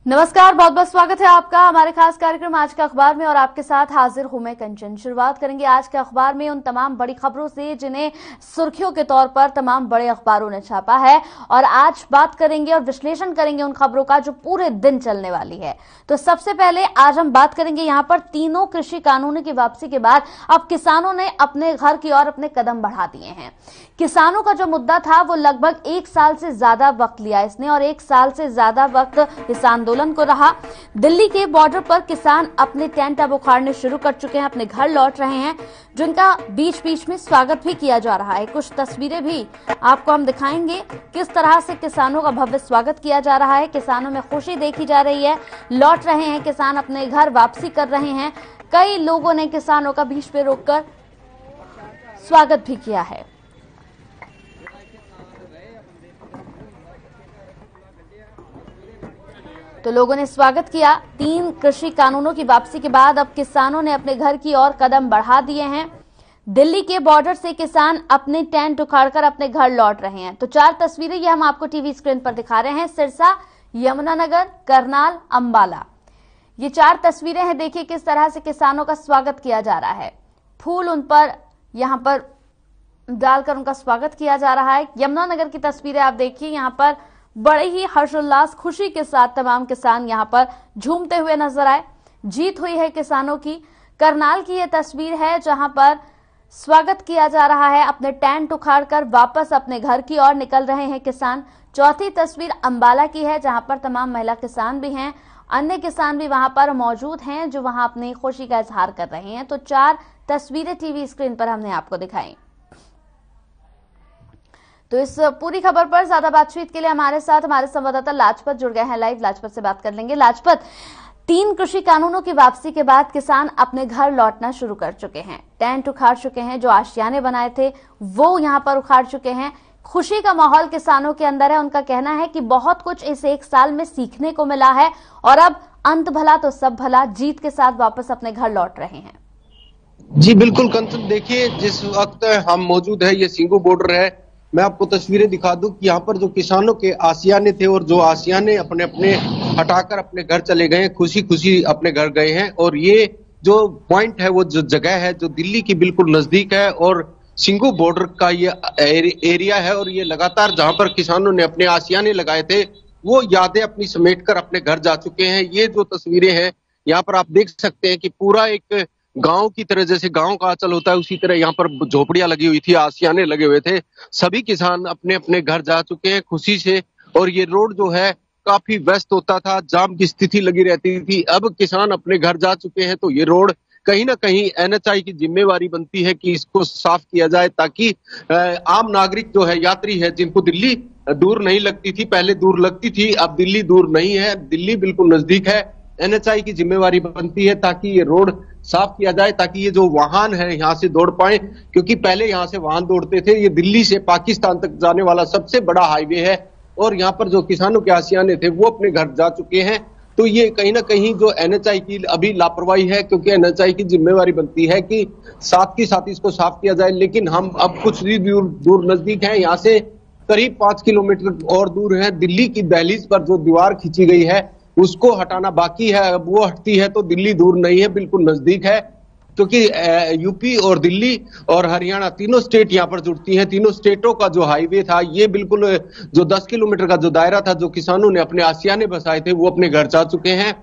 नमस्कार, बहुत बहुत स्वागत है आपका हमारे खास कार्यक्रम आज का अखबार में और आपके साथ हाजिर हूं मैं कंचन। शुरुआत करेंगे आज के अखबार में उन तमाम बड़ी खबरों से जिन्हें सुर्खियों के तौर पर तमाम बड़े अखबारों ने छापा है और आज बात करेंगे और विश्लेषण करेंगे उन खबरों का जो पूरे दिन चलने वाली है। तो सबसे पहले आज हम बात करेंगे यहाँ पर तीनों कृषि कानूनों की वापसी के बाद अब किसानों ने अपने घर की ओर अपने कदम बढ़ा दिए हैं। किसानों का जो मुद्दा था वो लगभग 1 साल से ज्यादा वक्त लिया इसने और 1 साल से ज्यादा वक्त इस आंदोलन को रहा। दिल्ली के बॉर्डर पर किसान अपने टेंट अब उखाड़ने शुरू कर चुके हैं, अपने घर लौट रहे हैं, जिनका बीच बीच में स्वागत भी किया जा रहा है। कुछ तस्वीरें भी आपको हम दिखाएंगे किस तरह से किसानों का भव्य स्वागत किया जा रहा है। किसानों में खुशी देखी जा रही है, लौट रहे हैं किसान, अपने घर वापसी कर रहे हैं। कई लोगों ने किसानों का बीच पे रोककर स्वागत भी किया है। तो लोगों ने स्वागत किया। 3 कृषि कानूनों की वापसी के बाद अब किसानों ने अपने घर की ओर कदम बढ़ा दिए हैं। दिल्ली के बॉर्डर से किसान अपने टेंट उखाड़कर अपने घर लौट रहे हैं। तो 4 तस्वीरें ये हम आपको टीवी स्क्रीन पर दिखा रहे हैं। सिरसा, यमुनानगर, करनाल, अंबाला, ये 4 तस्वीरें हैं। देखिए किस तरह से किसानों का स्वागत किया जा रहा है। फूल उन पर यहां पर डालकर उनका स्वागत किया जा रहा है। यमुनानगर की तस्वीरें आप देखिए, यहां पर बड़े ही हर्षोल्लास खुशी के साथ तमाम किसान यहां पर झूमते हुए नजर आए। जीत हुई है किसानों की। करनाल की यह तस्वीर है जहां पर स्वागत किया जा रहा है, अपने टेंट उखाड़कर वापस अपने घर की ओर निकल रहे हैं किसान। चौथी तस्वीर अंबाला की है जहां पर तमाम महिला किसान भी हैं, अन्य किसान भी वहां पर मौजूद हैं जो वहां अपनी खुशी का इजहार कर रहे हैं। तो 4 तस्वीरें टीवी स्क्रीन पर हमने आपको दिखाई। तो इस पूरी खबर पर ज्यादा बातचीत के लिए हमारे साथ हमारे संवाददाता लाजपत जुड़ गए हैं लाइव। लाजपत से बात कर लेंगे। लाजपत, 3 कृषि कानूनों की वापसी के बाद किसान अपने घर लौटना शुरू कर चुके हैं, टेंट उखाड़ चुके हैं, जो आशियाने बनाए थे वो यहां पर उखाड़ चुके हैं। खुशी का माहौल किसानों के अंदर है। उनका कहना है कि बहुत कुछ इस 1 साल में सीखने को मिला है और अब अंत भला तो सब भला, जीत के साथ वापस अपने घर लौट रहे हैं। जी बिल्कुल कंचन, देखिए जिस वक्त हम मौजूद है ये सिंगू बॉर्डर है। मैं आपको तस्वीरें दिखा दूं कि यहाँ पर जो किसानों के आशियाने थे और जो आशियाने अपने अपने हटाकर अपने घर चले गए, खुशी खुशी अपने घर गए हैं। और ये जो पॉइंट है, वो जो जगह है जो दिल्ली की बिल्कुल नजदीक है और सिंगू बॉर्डर का ये एरिया है। और ये लगातार जहां पर किसानों ने अपने आशियाने लगाए थे वो यादें अपनी समेटकर अपने घर जा चुके हैं। ये जो तस्वीरें हैं यहाँ पर आप देख सकते हैं कि पूरा एक गांव की तरह, जैसे गांव का आंचल होता है उसी तरह यहाँ पर झोपड़ियां लगी हुई थी, आशियाने लगे हुए थे। सभी किसान अपने अपने घर जा चुके हैं खुशी से। और ये रोड जो है काफी व्यस्त होता था, जाम की स्थिति लगी रहती थी। अब किसान अपने घर जा चुके हैं तो ये रोड कहीं ना कहीं NHAI की जिम्मेवारी बनती है कि इसको साफ किया जाए, ताकि आम नागरिक जो है, यात्री है, जिनको दिल्ली दूर नहीं लगती थी, पहले दूर लगती थी, अब दिल्ली दूर नहीं है, दिल्ली बिल्कुल नजदीक है। NHAI की जिम्मेवारी बनती है ताकि ये रोड साफ किया जाए, ताकि ये जो वाहन है यहाँ से दौड़ पाए, क्योंकि पहले यहाँ से वाहन दौड़ते थे। ये दिल्ली से पाकिस्तान तक जाने वाला सबसे बड़ा हाईवे है और यहाँ पर जो किसानों के आशियाने थे वो अपने घर जा चुके हैं। तो ये कहीं ना कहीं जो NHAI की अभी लापरवाही है, क्योंकि NHAI की जिम्मेवारी बनती है कि साथ ही साथ इसको साफ किया जाए। लेकिन हम अब कुछ ही दूर नजदीक है, यहाँ से करीब 5 किलोमीटर और दूर है। दिल्ली की दहलीज पर जो दीवार खींची गई है उसको हटाना बाकी है। अब वो हटती है तो दिल्ली दूर नहीं है, बिल्कुल नजदीक है, क्योंकि यूपी और दिल्ली और हरियाणा तीनों स्टेट यहाँ पर जुड़ती हैं। तीनों स्टेटों का जो हाईवे था ये बिल्कुल जो 10 किलोमीटर का जो दायरा था, जो किसानों ने अपने आशियाने बसाए थे वो अपने घर जा चुके हैं।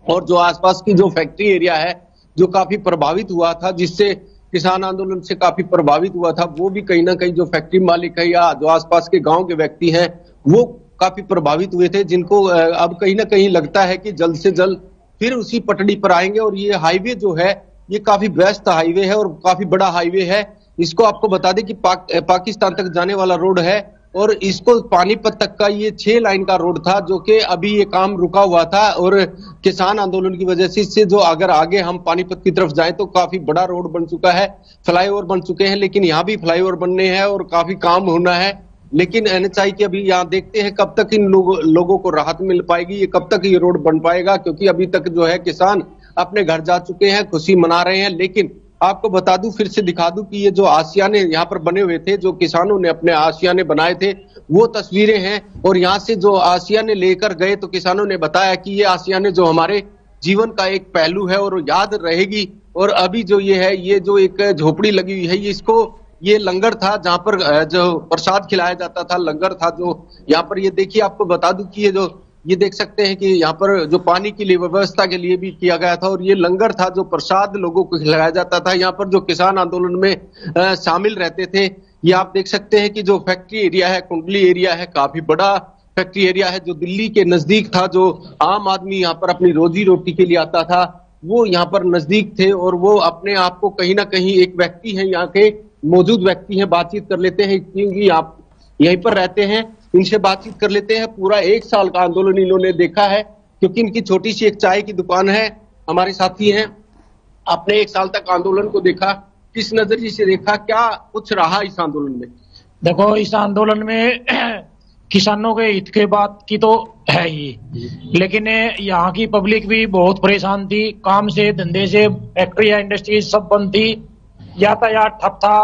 और जो आसपास की जो फैक्ट्री एरिया है जो काफी प्रभावित हुआ था, जिससे किसान आंदोलन से काफी प्रभावित हुआ था, वो भी कहीं ना कहीं जो फैक्ट्री मालिक है या जो आसपास के गाँव के व्यक्ति हैं वो काफी प्रभावित हुए थे, जिनको अब कहीं ना कहीं लगता है कि जल्द से जल्द फिर उसी पटड़ी पर आएंगे। और ये हाईवे जो है ये काफी व्यस्त हाईवे है और काफी बड़ा हाईवे है। इसको आपको बता दें कि पाकिस्तान तक जाने वाला रोड है और इसको पानीपत तक का ये 6 लाइन का रोड था, जो कि अभी ये काम रुका हुआ था और किसान आंदोलन की वजह से इससे जो अगर आगे हम पानीपत की तरफ जाएं तो काफी बड़ा रोड बन चुका है, फ्लाईओवर बन चुके हैं। लेकिन यहाँ भी फ्लाईओवर बनने हैं और काफी काम होना है। लेकिन NHAI की अभी यहाँ देखते हैं कब तक इन लोगों को राहत मिल पाएगी, ये कब तक ये रोड बन पाएगा, क्योंकि अभी तक जो है किसान अपने घर जा चुके हैं, खुशी मना रहे हैं। लेकिन आपको बता दूं, फिर से दिखा दूं कि ये जो आशियाने यहाँ पर बने हुए थे, जो किसानों ने अपने आशियाने बनाए थे, वो तस्वीरें हैं। और यहाँ से जो आसियाने लेकर गए तो किसानों ने बताया कि ये आसियाने जो हमारे जीवन का एक पहलू है और याद रहेगी। और अभी जो ये है, ये जो एक झोपड़ी लगी हुई है, ये लंगर था जहां पर जो प्रसाद खिलाया जाता था, लंगर था जो यहाँ पर। ये देखिए, आपको बता दूं कि ये देख सकते हैं कि यहाँ पर जो पानी के लिए व्यवस्था के लिए भी किया गया था और ये लंगर था जो प्रसाद लोगों को खिलाया जाता था। यहाँ पर जो किसान आंदोलन में शामिल रहते थे, ये आप देख सकते हैं कि जो फैक्ट्री एरिया है, कुंडली एरिया है, काफी बड़ा फैक्ट्री एरिया है जो दिल्ली के नजदीक था। जो आम आदमी यहाँ पर अपनी रोजी रोटी के लिए आता था वो यहाँ पर नजदीक थे और वो अपने आप को कहीं ना कहीं एक व्यक्ति है, यहाँ के मौजूद व्यक्ति हैं, बातचीत कर लेते हैं क्योंकि आप यहीं पर रहते हैं, इनसे बातचीत कर लेते हैं। पूरा 1 साल का आंदोलन इन्होंने देखा है क्योंकि इनकी छोटी सी एक चाय की दुकान है। हमारे साथी हैं, आपने 1 साल तक आंदोलन को देखा, किस नजरिए से देखा, क्या कुछ रहा इस आंदोलन में? देखो, इस आंदोलन में किसानों के हित के बात की तो है ही, लेकिन यहाँ की पब्लिक भी बहुत परेशान थी। काम से, धंधे से, फैक्ट्री या इंडस्ट्री सब बंद थी, यातायात ठप था,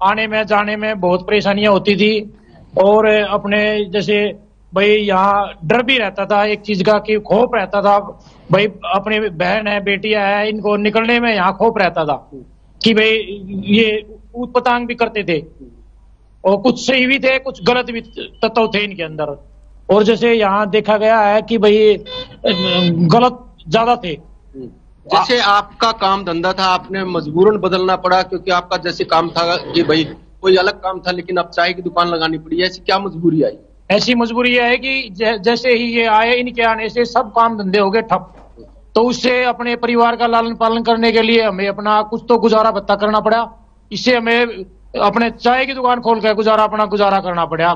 आने में जाने में बहुत परेशानियां होती थी। और अपने जैसे भाई यहाँ डर भी रहता था एक चीज का कि खौफ रहता था, भाई अपने बहन है, बेटियां है, इनको निकलने में यहाँ खौफ रहता था कि भाई ये ऊटपटांग भी करते थे और कुछ सही भी थे, कुछ गलत भी तत्व थे इनके अंदर। और जैसे यहाँ देखा गया है कि भाई गलत ज्यादा थे। जैसे आपका काम धंधा था, आपने मजबूरन बदलना पड़ा क्योंकि आपका जैसे काम था कि भाई कोई अलग काम था, लेकिन अब चाय की दुकान लगानी पड़ी, ऐसी क्या मजबूरी आई? ऐसी मजबूरी है कि जैसे ही ये आए, इनके आने से सब काम धंधे हो गए ठप। तो उससे अपने परिवार का लालन पालन करने के लिए हमें अपना कुछ तो गुजारा भत्ता करना पड़ा। इससे हमें अपने चाय की दुकान खोल कर अपना गुजारा करना पड़ा,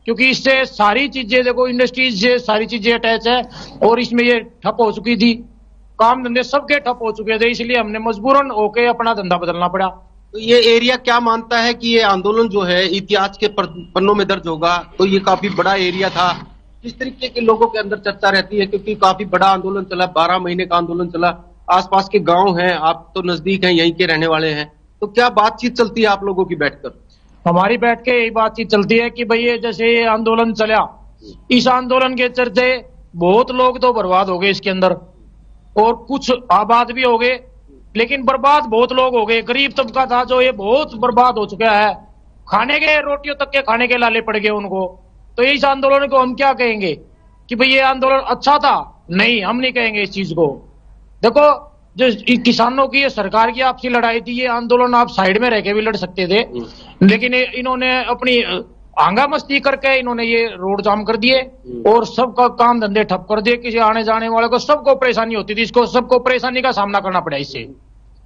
क्योंकि इससे सारी चीजें, देखो इंडस्ट्रीज से सारी चीजें अटैच है और इसमें ये ठप हो चुकी थी, काम धंधे सबके ठप हो चुके थे, इसलिए हमने मजबूरन होके अपना धंधा बदलना पड़ा। तो ये एरिया क्या मानता है कि ये आंदोलन जो है इतिहास के पन्नों में दर्ज होगा? तो ये काफी बड़ा एरिया था, किस तरीके के लोगों के अंदर चर्चा रहती है क्योंकि काफी बड़ा आंदोलन चला, 12 महीने का आंदोलन चला, आसपास के गांव हैं, आप तो नजदीक हैं, यहीं के रहने वाले हैं, तो क्या बातचीत चलती है आप लोगों की बैठकर? हमारी बैठ के यही बातचीत चलती है कि भाई जैसे ये आंदोलन चला, इस आंदोलन के चलते बहुत लोग तो बर्बाद हो गए इसके अंदर और कुछ आबाद भी हो गए, लेकिन बर्बाद बहुत लोग हो गए। गरीब तबका था जो ये बहुत बर्बाद हो चुका है, खाने के रोटियों तक के खाने के लाले पड़ गए उनको। तो इस आंदोलन को हम क्या कहेंगे कि भाई ये आंदोलन अच्छा था? नहीं, हम नहीं कहेंगे इस चीज को। देखो, जो किसानों की, सरकार की आपसी लड़ाई थी, ये आंदोलन आप साइड में रह के भी लड़ सकते थे, लेकिन इन्होंने अपनी हंगामस्ती करके इन्होंने ये रोड जाम कर दिए और सबका काम धंधे ठप कर दिए। किसी आने जाने वाले को सबको परेशानी होती थी, इसको सबको परेशानी का सामना करना पड़ा इससे।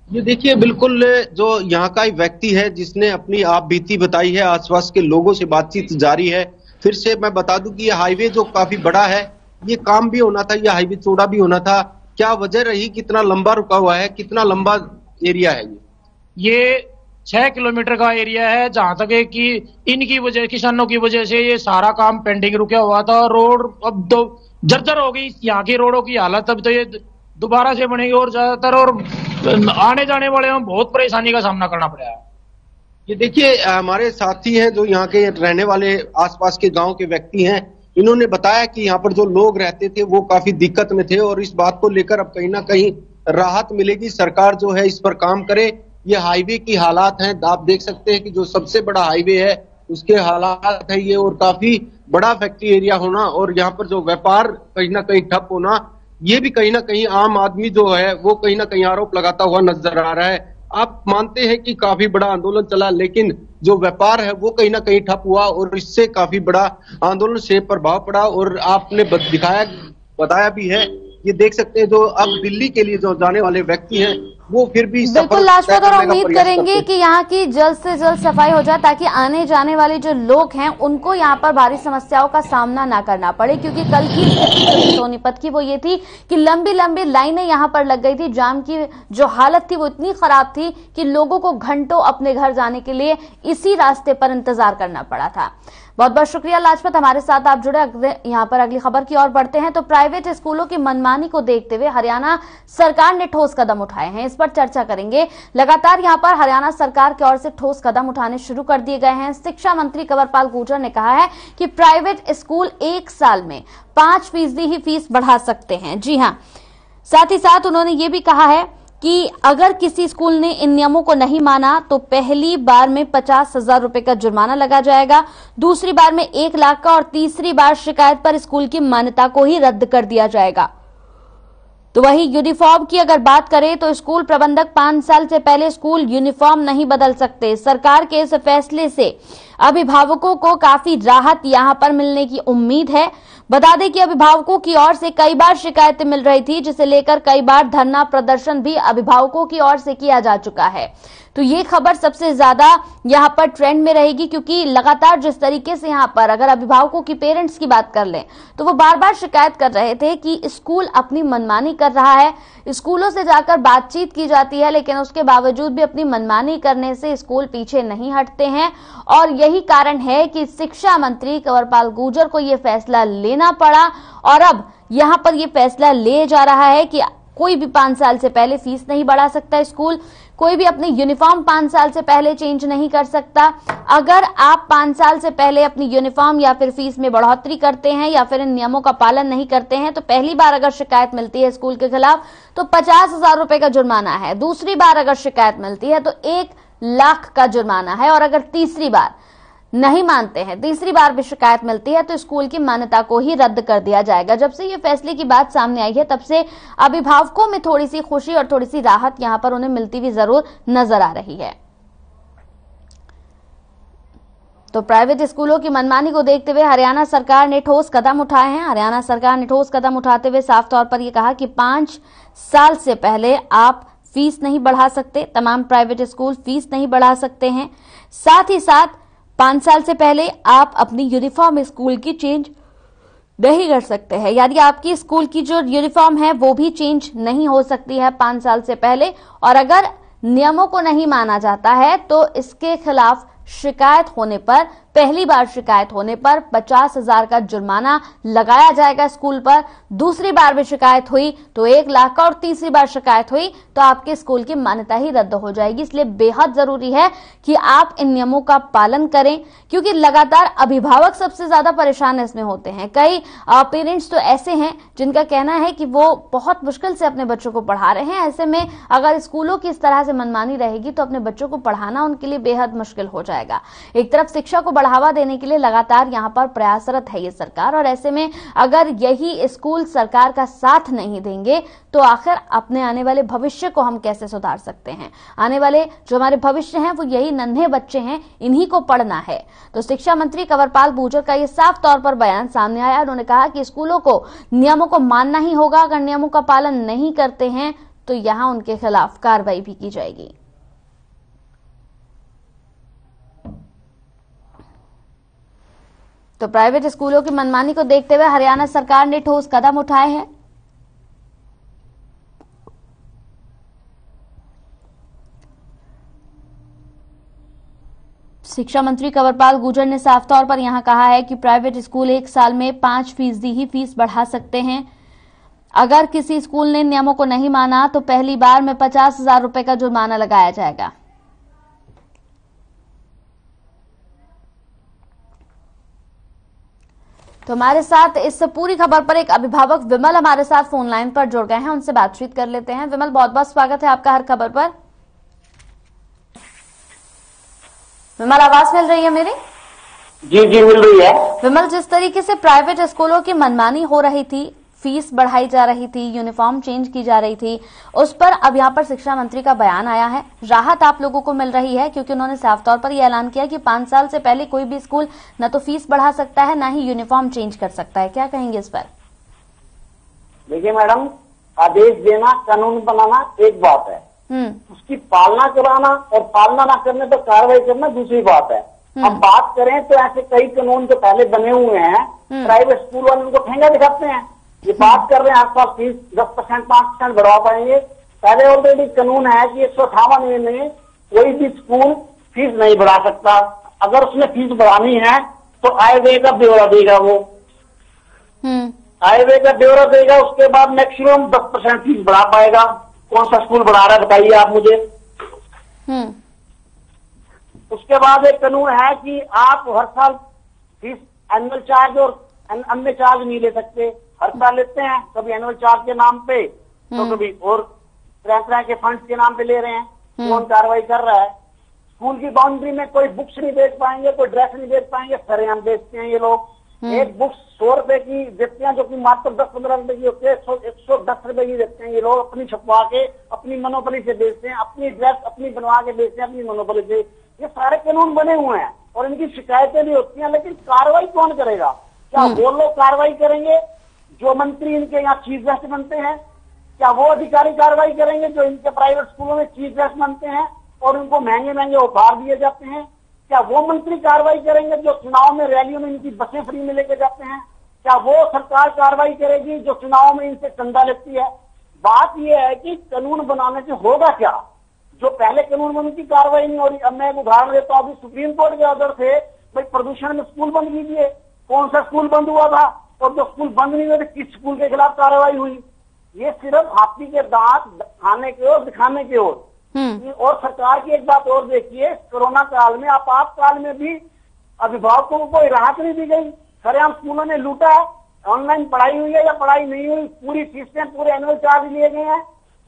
ये देखिए, बिल्कुल जो यहाँ का एक व्यक्ति है जिसने अपनी आप बीती बताई है, आसपास के लोगों से बातचीत जारी है। फिर से मैं बता दूं कि ये हाईवे जो काफी बड़ा है, ये काम भी होना था, ये हाईवे चौड़ा भी होना था, क्या वजह रही, कितना लंबा रुका हुआ है, कितना लंबा एरिया है ये 6 किलोमीटर का एरिया है, जहां तक है कि इनकी वजह, किसानों की वजह से ये सारा काम पेंडिंग रुका हुआ था। रोड अब तो जर्जर हो गई यहाँ की रोडों की हालत, अब तो ये दोबारा से बनेगी और ज्यादातर, और आने जाने वाले में बहुत परेशानी का सामना करना पड़ा है। ये देखिए, हमारे साथी हैं जो यहाँ के रहने वाले आसपास के गांव के व्यक्ति हैं, इन्होंने बताया कि यहाँ पर जो लोग रहते थे वो काफी दिक्कत में थे और इस बात को लेकर अब कहीं ना कहीं राहत मिलेगी, सरकार जो है इस पर काम करे। ये हाईवे की हालात हैं, आप देख सकते हैं कि जो सबसे बड़ा हाईवे है उसके हालात है ये, और काफी बड़ा फैक्ट्री एरिया होना और यहाँ पर जो व्यापार कहीं ना कहीं ठप होना, ये भी कहीं ना कहीं आम आदमी जो है वो कहीं ना कहीं आरोप लगाता हुआ नजर आ रहा है। आप मानते हैं कि काफी बड़ा आंदोलन चला, लेकिन जो व्यापार है वो कहीं ना कहीं ठप हुआ और इससे काफी बड़ा आंदोलन से प्रभाव पड़ा और आपने बताया भी है। ये देख सकते हैं जो अब दिल्ली के लिए जो जाने वाले व्यक्ति हैं वो फिर भी बिल्कुल लाजपत, और उम्मीद करेंगे कि यहाँ की जल्द से जल्द सफाई हो जाए ताकि आने जाने वाले जो लोग हैं उनको यहाँ पर भारी समस्याओं का सामना ना करना पड़े, क्योंकि कल की स्थिति सोनीपत की वो ये थी कि लंबी लंबी लाइनें यहाँ पर लग गई थी। जाम की जो हालत थी वो इतनी खराब थी कि लोगों को घंटों अपने घर जाने के लिए इसी रास्ते पर इंतजार करना पड़ा था। बहुत बहुत शुक्रिया लाजपत, हमारे साथ आप जुड़े। यहाँ पर अगली खबर की ओर बढ़ते हैं। तो प्राइवेट स्कूलों की मनमानी को देखते हुए हरियाणा सरकार ने ठोस कदम उठाए हैं, इस पर चर्चा करेंगे। लगातार यहाँ पर हरियाणा सरकार की ओर से ठोस कदम उठाने शुरू कर दिए गए हैं। शिक्षा मंत्री कंवरपाल गुर्जर ने कहा है कि प्राइवेट स्कूल 1 साल में 5% ही फीस बढ़ा सकते हैं। जी हाँ, साथ ही साथ उन्होंने ये भी कहा है कि अगर किसी स्कूल ने इन नियमों को नहीं माना तो पहली बार में 50,000 रुपए का जुर्माना लगा जाएगा, दूसरी बार में 1 लाख का और तीसरी बार शिकायत पर स्कूल की मान्यता को ही रद्द कर दिया जाएगा। तो वही यूनिफॉर्म की अगर बात करें तो स्कूल प्रबंधक 5 साल से पहले स्कूल यूनिफॉर्म नहीं बदल सकते। सरकार के इस फैसले से अभिभावकों को काफी राहत यहां पर मिलने की उम्मीद है। बता दें कि अभिभावकों की ओर से कई बार शिकायतें मिल रही थी, जिसे लेकर कई बार धरना प्रदर्शन भी अभिभावकों की ओर से किया जा चुका है। तो ये खबर सबसे ज्यादा यहाँ पर ट्रेंड में रहेगी, क्योंकि लगातार जिस तरीके से यहाँ पर अगर अभिभावकों की पेरेंट्स की बात कर लें तो वो बार बार शिकायत कर रहे थे कि स्कूल अपनी मनमानी कर रहा है। स्कूलों से जाकर बातचीत की जाती है, लेकिन उसके बावजूद भी अपनी मनमानी करने से स्कूल पीछे नहीं हटते हैं। और यही कारण है कि शिक्षा मंत्री कंवरपाल गुर्जर को यह फैसला लेना पड़ा और अब यहां पर यह फैसला ले जा रहा है कि कोई भी 5 साल से पहले फीस नहीं बढ़ा सकता स्कूल, कोई भी अपनी यूनिफॉर्म 5 साल से पहले चेंज नहीं कर सकता। अगर आप 5 साल से पहले अपनी यूनिफॉर्म या फिर फीस में बढ़ोतरी करते हैं या फिर इन नियमों का पालन नहीं करते हैं तो पहली बार अगर शिकायत मिलती है स्कूल के खिलाफ तो 50,000 रुपए का जुर्माना है, दूसरी बार अगर शिकायत मिलती है तो 1 लाख का जुर्माना है, और अगर तीसरी बार नहीं मानते हैं, तीसरी बार भी शिकायत मिलती है तो स्कूल की मान्यता को ही रद्द कर दिया जाएगा। जब से ये फैसले की बात सामने आई है तब से अभिभावकों में थोड़ी सी खुशी और थोड़ी सी राहत यहां पर उन्हें मिलती हुई जरूर नजर आ रही है। तो प्राइवेट स्कूलों की मनमानी को देखते हुए हरियाणा सरकार ने ठोस कदम उठाए हैं। हरियाणा सरकार ने ठोस कदम उठाते हुए साफ तौर पर यह कहा कि 5 साल से पहले आप फीस नहीं बढ़ा सकते, तमाम प्राइवेट स्कूल फीस नहीं बढ़ा सकते हैं। साथ ही साथ 5 साल से पहले आप अपनी यूनिफॉर्म स्कूल की चेंज नहीं कर सकते हैं, यानी आपकी स्कूल की जो यूनिफॉर्म है वो भी चेंज नहीं हो सकती है 5 साल से पहले। और अगर नियमों को नहीं माना जाता है तो इसके खिलाफ शिकायत होने पर, पहली बार शिकायत होने पर 50,000 का जुर्माना लगाया जाएगा स्कूल पर, दूसरी बार भी शिकायत हुई तो 1 लाख का और तीसरी बार शिकायत हुई तो आपके स्कूल की मान्यता ही रद्द हो जाएगी। इसलिए बेहद जरूरी है कि आप इन नियमों का पालन करें, क्योंकि लगातार अभिभावक सबसे ज्यादा परेशान इसमें होते हैं। कई पेरेंट्स तो ऐसे हैं जिनका कहना है कि वो बहुत मुश्किल से अपने बच्चों को पढ़ा रहे हैं। ऐसे में अगर स्कूलों की इस तरह से मनमानी रहेगी तो अपने बच्चों को पढ़ाना उनके लिए बेहद मुश्किल हो जाएगा। एक तरफ शिक्षा को बढ़ावा देने के लिए लगातार यहां पर प्रयासरत है ये सरकार, और ऐसे में अगर यही स्कूल सरकार का साथ नहीं देंगे तो आखिर अपने आने वाले भविष्य को हम कैसे सुधार सकते हैं। आने वाले जो हमारे भविष्य हैं वो यही नन्हे बच्चे हैं, इन्हीं को पढ़ना है। तो शिक्षा मंत्री कंवरपाल गुर्जर का ये साफ तौर पर बयान सामने आया। उन्होंने कहा कि स्कूलों को नियमों को मानना ही होगा, अगर नियमों का पालन नहीं करते हैं तो यहां उनके खिलाफ कार्रवाई भी की जाएगी। तो प्राइवेट स्कूलों की मनमानी को देखते हुए हरियाणा सरकार ने ठोस कदम उठाए हैं। शिक्षा मंत्री कंवरपाल गुर्जर ने साफ तौर पर यहां कहा है कि प्राइवेट स्कूल 1 साल में 5% ही फीस बढ़ा सकते हैं। अगर किसी स्कूल ने नियमों को नहीं माना तो पहली बार में 50,000 रुपए का जुर्माना लगाया जाएगा। तो हमारे साथ इस पूरी खबर पर एक अभिभावक विमल हमारे साथ फोन लाइन पर जुड़ गए हैं, उनसे बातचीत कर लेते हैं। विमल, बहुत बहुत स्वागत है आपका हर खबर पर। विमल, आवाज मिल रही है मेरी? जी जी मिल रही है। विमल, जिस तरीके से प्राइवेट स्कूलों की मनमानी हो रही थी, फीस बढ़ाई जा रही थी, यूनिफॉर्म चेंज की जा रही थी, उस पर अब यहाँ पर शिक्षा मंत्री का बयान आया है। राहत आप लोगों को मिल रही है क्योंकि उन्होंने साफ तौर पर यह ऐलान किया कि 5 साल से पहले कोई भी स्कूल न तो फीस बढ़ा सकता है न ही यूनिफॉर्म चेंज कर सकता है। क्या कहेंगे इस पर? देखिए मैडम, आदेश देना, कानून बनाना एक बात है, उसकी पालना कराना और पालना ना करने पर कार्रवाई करना दूसरी बात है। हम बात करें तो ऐसे कई कानून जो पहले बने हुए हैं, प्राइवेट स्कूल वाले उनको ठेंगा दिखाते हैं। ये बात कर रहे हैं आसपास फीस 10%, 5% बढ़ा पाएंगे। पहले ऑलरेडी कानून है कि 158 में कोई भी स्कूल फीस नहीं बढ़ा सकता। अगर उसने फीस बढ़ानी है तो आय व्यय का ब्यौरा देगा वो, आय व्यय का ब्यौरा देगा। उसके बाद मैक्सिमम 10% फीस बढ़ा पाएगा। कौन सा स्कूल बढ़ा रहा है बताइए आप मुझे। उसके बाद एक कानून है कि आप हर साल फीस एनुअल चार्ज और अन्य चार्ज नहीं ले सकते। हर साल लेते हैं, कभी एनुअल चार्ज के नाम पे तो कभी और तरह के फंड्स के नाम पे ले रहे हैं। कौन कार्रवाई कर रहा है? स्कूल की बाउंड्री में कोई बुक्स नहीं बेच पाएंगे, कोई ड्रेस नहीं बेच पाएंगे, सरेआम बेचते हैं ये लोग। एक बुक्स 100 रुपए की देते हैं, जो कि मात्र 10-15 रुपए की होती है, 110 रुपए की देते हैं ये लोग। अपनी छपवा के अपनी मनोबली से बेचते हैं, अपनी ड्रेस अपनी बनवा के बेचते हैं अपनी मनोबली से। ये सारे कानून बने हुए हैं और इनकी शिकायतें भी होती हैं, लेकिन कार्रवाई कौन करेगा? क्या वो लोग कार्रवाई करेंगे जो मंत्री इनके यहाँ चीफ गेस्ट बनते हैं? क्या वो अधिकारी कार्रवाई करेंगे जो इनके प्राइवेट स्कूलों में चीफ गेस्ट बनते हैं और उनको महंगे महंगे उपहार दिए जाते हैं? क्या वो मंत्री कार्रवाई करेंगे जो चुनाव में रैलियों में इनकी बसें फ्री में लेके जाते हैं? क्या वो सरकार कार्रवाई करेगी जो चुनाव में इनसे चंदा लेती है? बात यह है कि कानून बनाने से होगा क्या? जो पहले कानून में उनकी कार्रवाई नहीं हो रही। अब मैं एक उदाहरण देता हूँ, अभी सुप्रीम कोर्ट के ऑर्डर थे भाई प्रदूषण में स्कूल बंद कीजिए। कौन सा स्कूल बंद हुआ था? और जो स्कूल बंद नहीं हुए थे किस स्कूल के खिलाफ कार्रवाई हुई? ये सिर्फ हाथी के दांत खाने के ओर दिखाने की ओर। और सरकार की एक बात और देखिए, कोरोना काल में आपातकाल में भी अभिभावकों को कोई राहत नहीं दी गई। सरेआम स्कूलों ने लूटा है। ऑनलाइन पढ़ाई हुई है या पढ़ाई नहीं हुई, पूरी फीसें पूरे एनुअल चार्ज लिए गए हैं।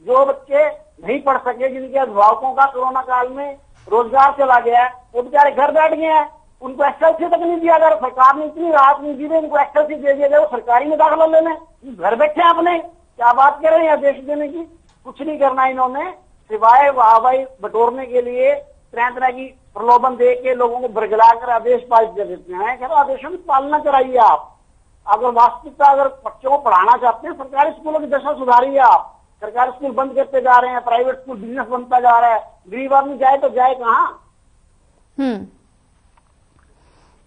जो बच्चे नहीं पढ़ सके, जिनके अभिभावकों का कोरोना काल में रोजगार चला गया है, वो बेचारे घर बैठ गए हैं। उनको एक्सएलसी तक नहीं दिया गया। सरकार ने इतनी राहत नहीं दी थी, उनको एक्सएलसी दे दिया गया, वो सरकारी में दाखिला लेने घर बैठे हैं अपने। क्या बात कर रहे हैं आदेश देने की? कुछ नहीं करना इन्होंने, सिवाय वाहवाही बटोरने के लिए तरह की प्रलोभन दे के लोगों को बरगला कर आदेश पास कर देते हैं। कह रहे आदेशों की पालना कराइए आप। अगर वास्तविकता अगर बच्चों को पढ़ाना चाहते हैं, सरकारी स्कूलों की दशा सुधारिए आप। सरकारी स्कूल बंद करते जा रहे हैं, प्राइवेट स्कूल बिजनेस बनता जा रहा है। गरीब आदमी जाए तो जाए कहाँ?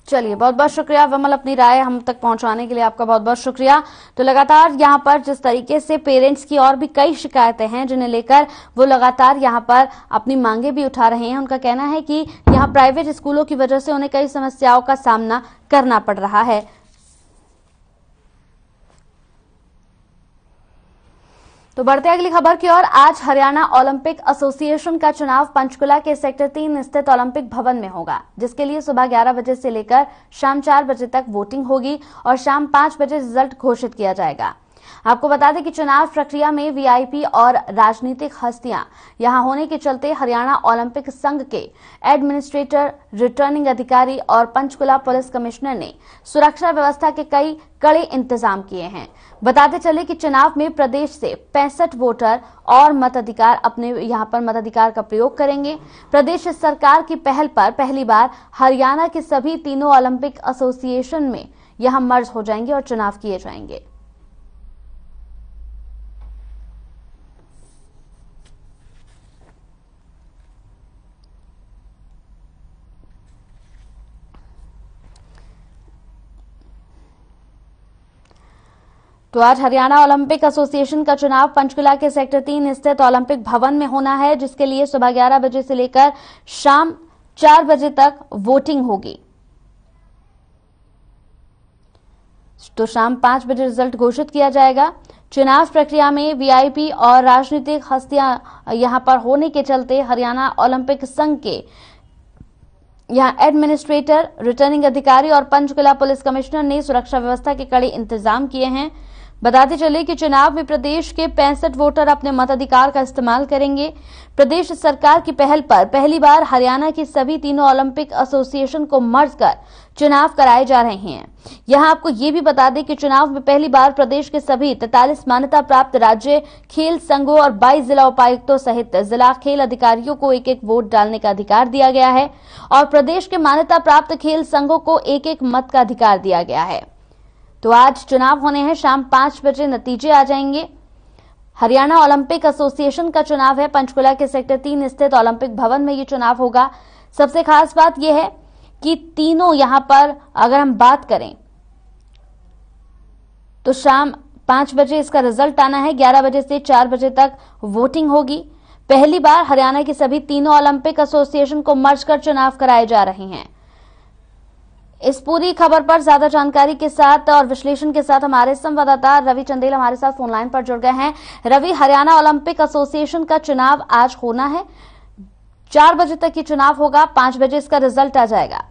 चलिए, बहुत बहुत शुक्रिया विमल, अपनी राय हम तक पहुंचाने के लिए आपका बहुत बहुत शुक्रिया। तो लगातार यहाँ पर जिस तरीके से पेरेंट्स की और भी कई शिकायतें हैं जिन्हें लेकर वो लगातार यहाँ पर अपनी मांगे भी उठा रहे हैं। उनका कहना है कि यहाँ प्राइवेट स्कूलों की वजह से उन्हें कई समस्याओं का सामना करना पड़ रहा है। तो बढ़ते अगली खबर की ओर। आज हरियाणा ओलंपिक एसोसिएशन का चुनाव पंचकुला के सेक्टर 3 स्थित ओलंपिक भवन में होगा, जिसके लिए सुबह 11 बजे से लेकर शाम 4 बजे तक वोटिंग होगी और शाम 5 बजे रिजल्ट घोषित किया जाएगा। आपको बता दें कि चुनाव प्रक्रिया में वीआईपी और राजनीतिक हस्तियां यहां होने के चलते हरियाणा ओलंपिक संघ के एडमिनिस्ट्रेटर, रिटर्निंग अधिकारी और पंचकुला पुलिस कमिश्नर ने सुरक्षा व्यवस्था के कई कड़े इंतजाम किए हैं। बताते चले कि चुनाव में प्रदेश से 65 वोटर और मताधिकार अपने यहां पर मताधिकार का प्रयोग करेंगे। प्रदेश सरकार की पहल पर पहली बार हरियाणा के सभी तीनों ओलंपिक एसोसिएशन में यहां मर्ज हो जाएंगे और चुनाव किए जाएंगे। तो आज हरियाणा ओलंपिक एसोसिएशन का चुनाव पंचकुला के सेक्टर 3 स्थित ओलंपिक भवन में होना है, जिसके लिए सुबह 11 बजे से लेकर शाम 4 बजे तक वोटिंग होगी। तो शाम 5 बजे रिजल्ट घोषित किया जाएगा। चुनाव प्रक्रिया में वीआईपी और राजनीतिक हस्तियां यहां पर होने के चलते हरियाणा ओलंपिक संघ के यहां एडमिनिस्ट्रेटर, रिटर्निंग अधिकारी और पंचकुला पुलिस कमिश्नर ने सुरक्षा व्यवस्था के कड़े इंतजाम किए हैं। बताते चले कि चुनाव में प्रदेश के 65 वोटर अपने मताधिकार का इस्तेमाल करेंगे। प्रदेश सरकार की पहल पर पहली बार हरियाणा की सभी तीनों ओलंपिक एसोसिएशन को मर्ज कर चुनाव कराए जा रहे हैं। यहां आपको ये भी बता दें कि चुनाव में पहली बार प्रदेश के सभी 43 मान्यता प्राप्त राज्य खेल संघों और 22 जिला उपायुक्तों सहित जिला खेल अधिकारियों को एक-एक वोट डालने का अधिकार दिया गया है और प्रदेश के मान्यता प्राप्त खेल संघों को एक-एक मत का अधिकार दिया गया है। तो आज चुनाव होने हैं, शाम 5 बजे नतीजे आ जाएंगे। हरियाणा ओलंपिक एसोसिएशन का चुनाव है, पंचकुला के सेक्टर 3 स्थित ओलंपिक भवन में ये चुनाव होगा। सबसे खास बात यह है कि तीनों यहां पर अगर हम बात करें तो शाम 5 बजे इसका रिजल्ट आना है, 11 बजे से 4 बजे तक वोटिंग होगी। पहली बार हरियाणा के सभी तीनों ओलंपिक एसोसिएशन को मर्ज कर चुनाव कराए जा रहे हैं। इस पूरी खबर पर ज्यादा जानकारी के साथ और विश्लेषण के साथ हमारे संवाददाता रवि चंदेल हमारे साथ फोन लाइन पर जुड़ गए हैं। रवि, हरियाणा ओलंपिक एसोसिएशन का चुनाव आज होना है, 4 बजे तक ये चुनाव होगा, 5 बजे इसका रिजल्ट आ जाएगा।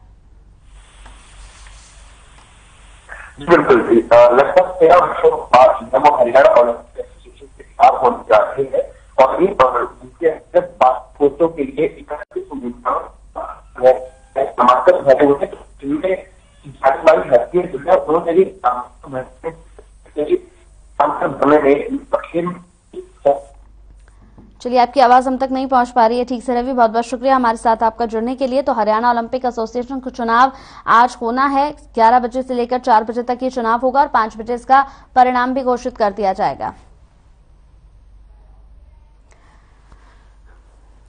बिल्कुल जी, लगभग 13 वर्षों बाद जब हरियाणा ओलंपिक एसोसिएशन के चुनाव होने जा रहे हैं और इनके पोस्टों के लिए 31 उम्मीदवार नामांकन भरे हुए हैं, जिनमें जाने वाली हस्तियां जो है उन्होंने भी भरने में। चलिए, आपकी आवाज हम तक नहीं पहुंच पा रही है ठीक से रवि, बहुत बहुत शुक्रिया हमारे साथ आपका जुड़ने के लिए। तो हरियाणा ओलंपिक एसोसिएशन का चुनाव आज होना है, 11 बजे से लेकर 4 बजे तक ये चुनाव होगा और 5 बजे इसका परिणाम भी घोषित कर दिया जाएगा।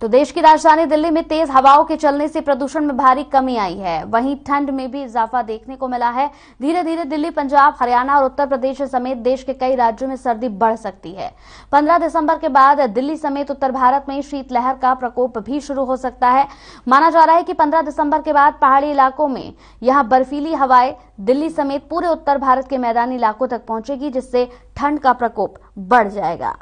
तो देश की राजधानी दिल्ली में तेज हवाओं के चलने से प्रदूषण में भारी कमी आई है, वहीं ठंड में भी इजाफा देखने को मिला है। धीरे धीरे दिल्ली, पंजाब, हरियाणा और उत्तर प्रदेश समेत देश के कई राज्यों में सर्दी बढ़ सकती है। 15 दिसंबर के बाद दिल्ली समेत उत्तर भारत में शीतलहर का प्रकोप भी शुरू हो सकता है। माना जा रहा है कि 15 दिसंबर के बाद पहाड़ी इलाकों में यहां बर्फीली हवाएं दिल्ली समेत पूरे उत्तर भारत के मैदानी इलाकों तक पहुंचेगी, जिससे ठंड का प्रकोप बढ़ जाएगा।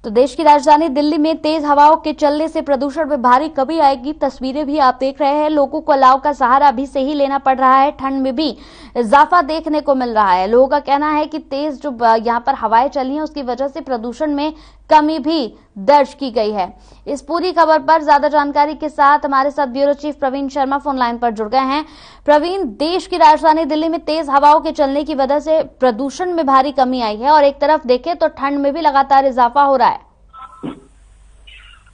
तो देश की राजधानी दिल्ली में तेज हवाओं के चलने से प्रदूषण में भारी कमी आएगी। तस्वीरें भी आप देख रहे हैं, लोगों को अलाव का सहारा अभी से ही लेना पड़ रहा है। ठंड में भी इजाफा देखने को मिल रहा है। लोगों का कहना है कि तेज जो यहाँ पर हवाएं चली हैं उसकी वजह से प्रदूषण में कमी भी दर्ज की गई है। इस पूरी खबर पर ज्यादा जानकारी के साथ हमारे साथ bureau chief Praveen Sharma phone line पर जुड़ गए हैं। प्रवीण, देश की राजधानी दिल्ली में तेज हवाओं के चलने की वजह से प्रदूषण में भारी कमी आई है और एक तरफ देखें तो ठंड में भी लगातार इजाफा हो रहा है।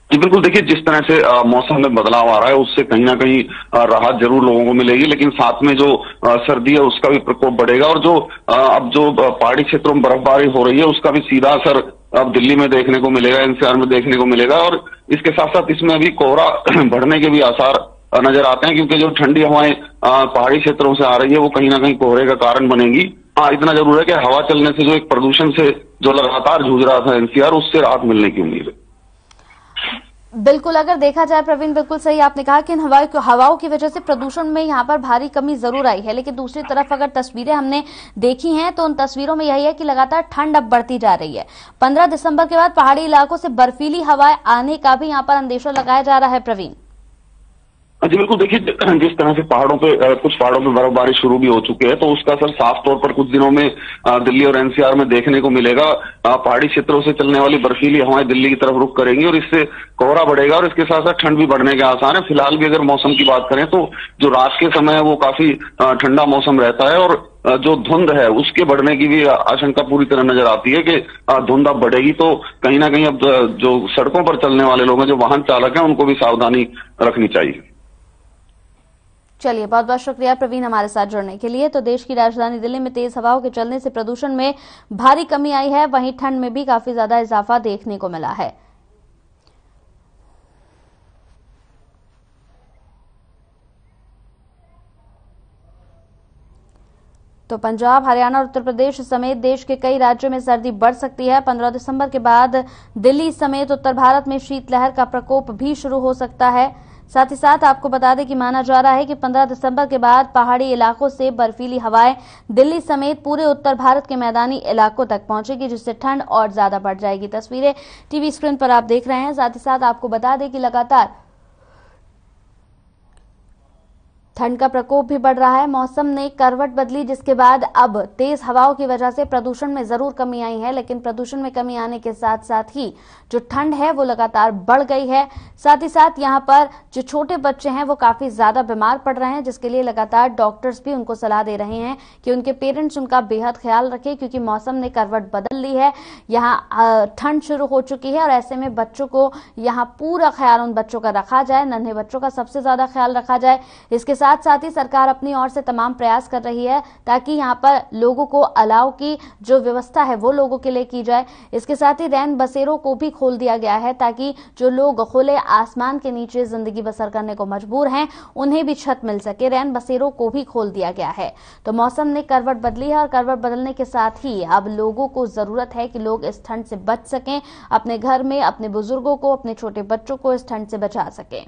जी बिल्कुल, देखिए जिस तरह से मौसम में बदलाव आ रहा है उससे कहीं ना कहीं राहत जरूर लोगों को मिलेगी, लेकिन साथ में जो सर्दी है उसका भी प्रकोप बढ़ेगा और जो अब जो पहाड़ी क्षेत्रों में बर्फबारी हो रही है उसका भी सीधा असर अब दिल्ली में देखने को मिलेगा, एनसीआर में देखने को मिलेगा। और इसके साथ साथ इसमें अभी कोहरा बढ़ने के भी आसार नजर आते हैं, क्योंकि जो ठंडी हवाएं पहाड़ी क्षेत्रों से आ रही है वो कहीं ना कहीं कोहरे का कारण बनेगी। हाँ, इतना जरूर है कि हवा चलने से जो एक प्रदूषण से जो लगातार जूझ रहा था एनसीआर, उससे राहत मिलने की उम्मीद है। बिल्कुल, अगर देखा जाए प्रवीण, बिल्कुल सही आपने कहा कि इन हवाओं की वजह से प्रदूषण में यहाँ पर भारी कमी जरूर आई है, लेकिन दूसरी तरफ अगर तस्वीरें हमने देखी हैं तो उन तस्वीरों में यही है कि लगातार ठंड अब बढ़ती जा रही है। 15 दिसंबर के बाद पहाड़ी इलाकों से बर्फीली हवाएं आने का भी यहाँ पर अंदेशा लगाया जा रहा है। प्रवीण जी बिल्कुल, देखिए जिस तरह से कुछ पहाड़ों पे बर्फबारी शुरू भी हो चुकी है तो उसका असर साफ तौर पर कुछ दिनों में दिल्ली और एनसीआर में देखने को मिलेगा। पहाड़ी क्षेत्रों से चलने वाली बर्फीली हवाएं दिल्ली की तरफ रुख करेंगी और इससे कोहरा बढ़ेगा और इसके साथ साथ ठंड भी बढ़ने के आसार है। फिलहाल भी अगर मौसम की बात करें तो जो रात के समय है वो काफी ठंडा मौसम रहता है और जो धुंध है उसके बढ़ने की भी आशंका पूरी तरह नजर आती है कि धुंध अब बढ़ेगी, तो कहीं ना कहीं अब जो सड़कों पर चलने वाले लोग हैं, जो वाहन चालक हैं, उनको भी सावधानी रखनी चाहिए। चलिए, बहुत बहुत शुक्रिया प्रवीण हमारे साथ जुड़ने के लिए। तो देश की राजधानी दिल्ली में तेज हवाओं के चलने से प्रदूषण में भारी कमी आई है, वहीं ठंड में भी काफी ज्यादा इजाफा देखने को मिला है। तो पंजाब, हरियाणा और उत्तर प्रदेश समेत देश के कई राज्यों में सर्दी बढ़ सकती है। 15 दिसंबर के बाद दिल्ली समेत उत्तर भारत में शीतलहर का प्रकोप भी शुरू हो सकता है। साथ ही साथ आपको बता दें कि माना जा रहा है कि 15 दिसंबर के बाद पहाड़ी इलाकों से बर्फीली हवाएं दिल्ली समेत पूरे उत्तर भारत के मैदानी इलाकों तक पहुंचेगी, जिससे ठंड और ज्यादा बढ़ जाएगी। तस्वीरें टीवी स्क्रीन पर आप देख रहे हैं। साथ ही साथ आपको बता दें कि लगातार ठंड का प्रकोप भी बढ़ रहा है। मौसम ने करवट बदली, जिसके बाद अब तेज हवाओं की वजह से प्रदूषण में जरूर कमी आई है, लेकिन प्रदूषण में कमी आने के साथ साथ ही जो ठंड है वो लगातार बढ़ गई है। साथ ही साथ यहाँ पर जो छोटे बच्चे हैं वो काफी ज्यादा बीमार पड़ रहे हैं, जिसके लिए लगातार डॉक्टर्स भी उनको सलाह दे रहे हैं कि उनके पेरेंट्स उनका बेहद ख्याल रखें, क्योंकि मौसम ने करवट बदल ली है। यहाँ ठंड शुरू हो चुकी है और ऐसे में बच्चों को यहाँ पूरा ख्याल उन बच्चों का रखा जाए, नन्हे बच्चों का सबसे ज्यादा ख्याल रखा जाए। इसके साथ साथ ही सरकार अपनी ओर से तमाम प्रयास कर रही है ताकि यहाँ पर लोगों को अलाव की जो व्यवस्था है वो लोगों के लिए की जाए। इसके साथ ही रैन बसेरों को भी खोल दिया गया है ताकि जो लोग खुले आसमान के नीचे जिंदगी बसर करने को मजबूर हैं उन्हें भी छत मिल सके। रैन बसेरों को भी खोल दिया गया है। तो मौसम ने करवट बदली है और करवट बदलने के साथ ही अब लोगों को जरूरत है कि लोग इस ठंड से बच सकें, अपने घर में अपने बुजुर्गों को, अपने छोटे बच्चों को इस ठंड से बचा सकें।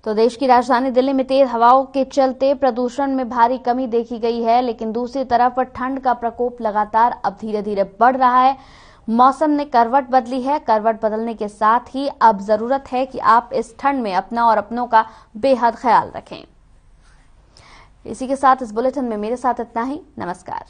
तो देश की राजधानी दिल्ली में तेज हवाओं के चलते प्रदूषण में भारी कमी देखी गई है, लेकिन दूसरी तरफ ठंड का प्रकोप लगातार अब धीरे धीरे बढ़ रहा है। मौसम ने करवट बदली है। करवट बदलने के साथ ही अब जरूरत है कि आप इस ठंड में अपना और अपनों का बेहद ख्याल रखें। इसी के साथ इस बुलेटिन में मेरे साथ इतना ही। नमस्कार।